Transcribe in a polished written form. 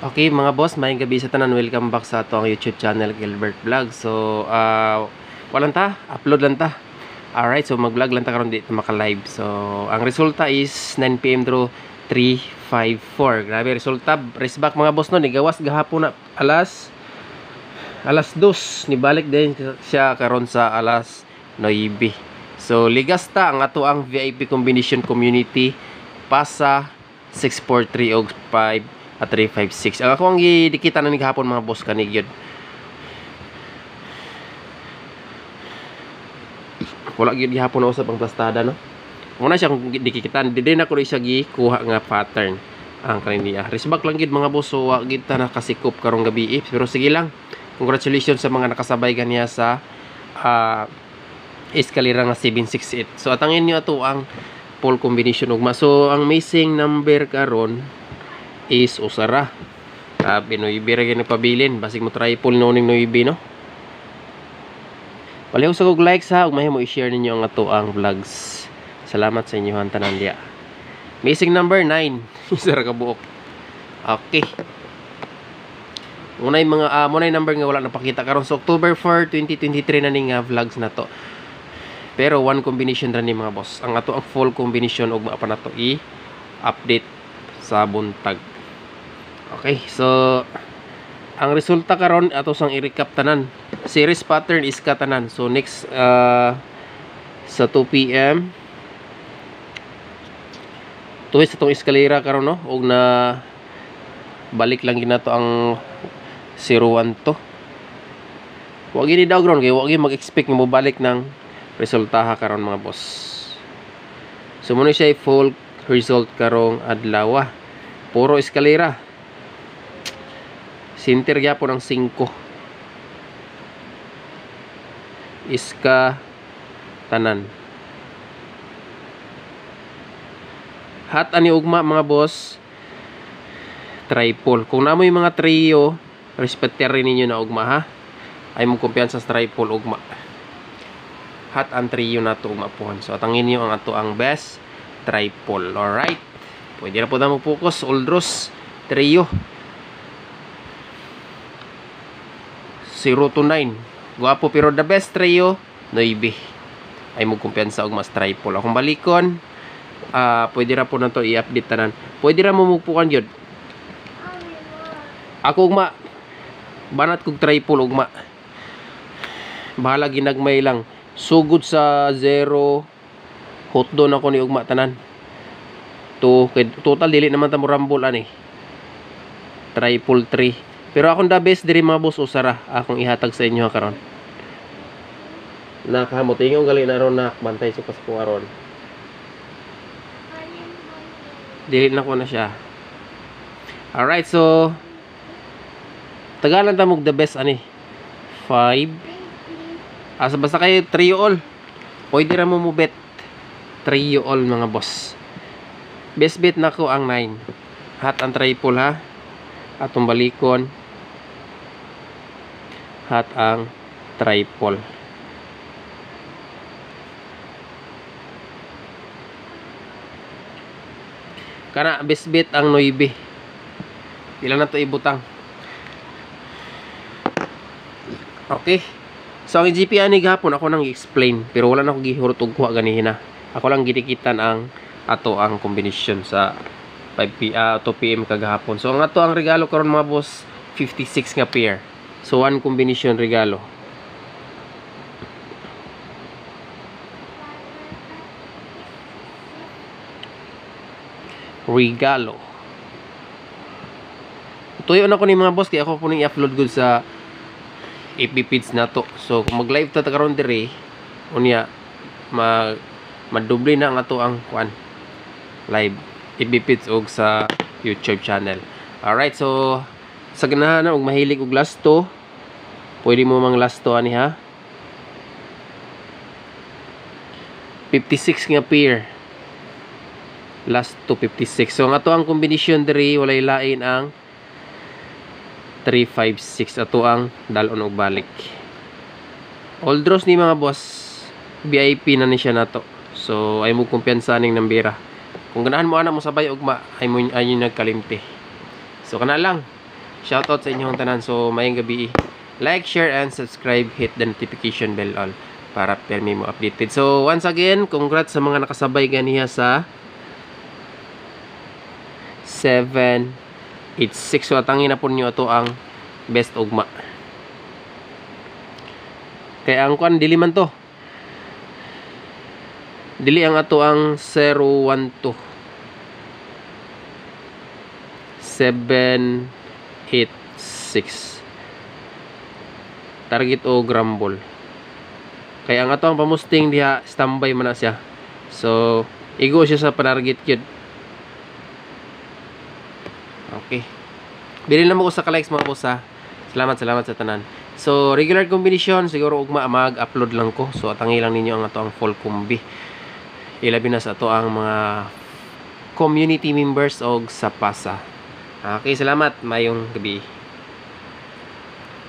Okay mga boss, may gabi sa tanan. Welcome back sa ato ang YouTube channel Gilbert Vlog. So, walang ta, upload lang ta. Alright, so mag-vlog lang ta karon dito maka-live. So, ang resulta is 9 PM through 3:54. Grabe resulta. Race back mga boss no, nigawas gahapon na alas 2. Nibalik din siya karon sa alas 9. So, ligasta ang ato ang VIP combination community pasa 643 og 5 at 356. Ang ako ang gidikita na ni gahapon mga boss kanig yun. Wala gyud gihapon na usab ang plastada no. Muna siya kung dikikitan, di din ako siya gikuha nga pattern ang kaniya. Resback lang gid mga boss, so wa gid ta nakasikop karong gabi pero sige lang. Congratulations sa mga nakasabay ganiya sa eskalera nga 768. So atangin niyo ato ang full combination ugma. So ang missing number karon is usara. Noybe ra gyud pabilin, basig mo try full noning noybe no. Palihog sa kog likes ha, ug mahimo i-share ninyo ang ato ang vlogs. Salamat sa inyohan tanan dia. Missing number 9. Usara ka buok. Okay. Munay mga munay number nga wala napakita karon sa October 4, 2023 na ning vlogs na to. Pero one combination ra ni mga boss. Ang ato ang full combination ug maapa na to i-update sa buntag. Okay, so ang resulta karon ato sang i-recap tanan. Series pattern is katanan. So next sa 2 PM tuwis itong eskalera karon no, ug na balik lang ginato ang 01 to. Wa gini daw ground kay wa gini mag-expect nga mo balik ng resulta karon mga boss. So muna siya full result karong adlaw. Puro eskalera. Sinter gyapon ang 5. Iska tanan. Hat ani ugma mga boss. Triple. Kung namoy mga trio, respecter rin ninyo na ugma ha. Ay mo kumpiyansa sa triple ugma. Hat ang trio na to ugma pohon. So atangin niyo ang ato ang best triple. Alright. Pwede na po na mag-focus. Oldros trio 0 to 9. Guwapo pero the best trio 9. Ay mo kumpiyansa og mas triple. Akong balikon pwede ra po na to i-update tanan. Pwede ra mo mugpukan gyud. Ako ugma banat kog triple ugma. Bahala ginagmay lang. Sugod sa 0 hotdon ako ni ugma tanan. To total dili naman ta mo rumble ani. Triple 3. Pero akong the best diri mga boss usara akong ihatag sa inyo karon. Nakahamot ingong gali na ron nak bantay sa Pasko aron. Dili na ko na siya. Alright, so tagalan ta mog the best ani. 5. Asa basta kay trio all. Pwede ra mo bet. Trio all mga boss. Best bet nako ang 9. Hat ang triple ha. Atong balikon. Hat ang triple. Kana best bet ang 9. Ilan na to ibutang. Okay. So ang GP ani gahapon ako nang i-explain pero wala na ako gihurot og kuha ganihin na. Ako lang gidikitan ang ato ang combination sa 2 PM kagahapon. So ang ato ang regalo karon mga boss 56 nga pair. So one combination regalo. Regalo. Tuyo na ko ni mga boss kaya ako po nang i-upload gud sa FB page na to. So kung mag-live ta karon dire unya madoble na ang ato ang kuan live FB page og sa YouTube channel. Alright, so sa ganahan og mahilig og last to, pwede mo mang last to ani ha. 56 nga pair. Last to 56. So nga to ang combination diri walay lain ang 356 ato ang dalon og balik. All draws ni mga boss. VIP na ni siya nato. So ay mo kumpiyansa ning nambira. Kung ganahan mo ana mo sabay ugma ay mo nagkalimti. So kana lang. Shoutout sa inyong tanan. So mayong gabi. Like, share, and subscribe. Hit the notification bell all para permi mo updated. So once again, congrats sa mga nakasabay ganiya sa 786. So atangin na po nyo ito ang best ugma. Kaya ang kuan dili man to. Dili ang ato ang 012 786 target o grumble. Kaya ang ato ang pamusting diha standby man na siya. So igo siya sa panarget yun. Okay. Bilhin na mo ko sa ka-likes mga boss ha. Salamat sa tanan. So, regular combination, siguro ugma mag-upload lang ko. So, atangi lang ninyo ang ato ang full combi. Ilabi na sa ato ang mga community members og sa pasa. Okay, salamat. Mayong gabi.